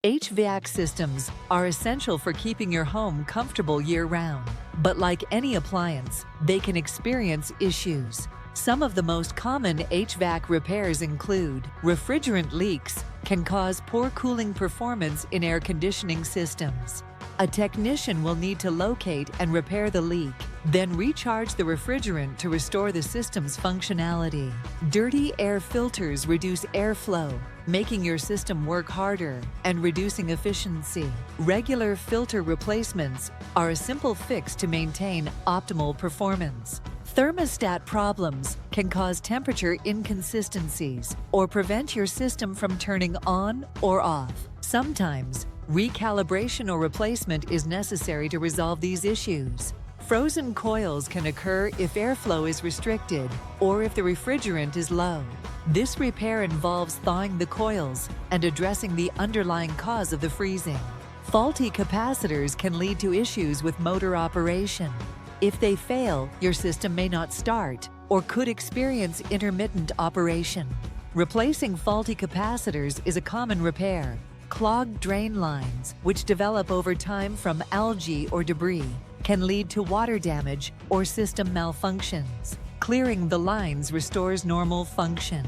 HVAC systems are essential for keeping your home comfortable year-round. But like any appliance, they can experience issues. Some of the most common HVAC repairs include refrigerant leaks can cause poor cooling performance in air conditioning systems. A technician will need to locate and repair the leak, then recharge the refrigerant to restore the system's functionality. Dirty air filters reduce airflow, making your system work harder and reducing efficiency. Regular filter replacements are a simple fix to maintain optimal performance. Thermostat problems can cause temperature inconsistencies or prevent your system from turning on or off. Sometimes, recalibration or replacement is necessary to resolve these issues. Frozen coils can occur if airflow is restricted or if the refrigerant is low. This repair involves thawing the coils and addressing the underlying cause of the freezing. Faulty capacitors can lead to issues with motor operation. If they fail, your system may not start or could experience intermittent operation. Replacing faulty capacitors is a common repair. Clogged drain lines, which develop over time from algae or debris, can lead to water damage or system malfunctions. Clearing the lines restores normal function.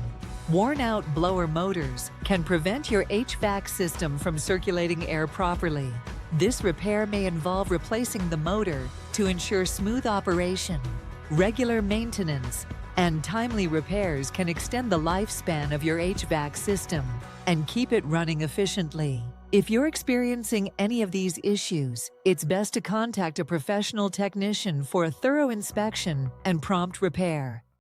Worn-out blower motors can prevent your HVAC system from circulating air properly. This repair may involve replacing the motor to ensure smooth operation. Regular maintenance and timely repairs can extend the lifespan of your HVAC system and keep it running efficiently. If you're experiencing any of these issues, it's best to contact a professional technician for a thorough inspection and prompt repair.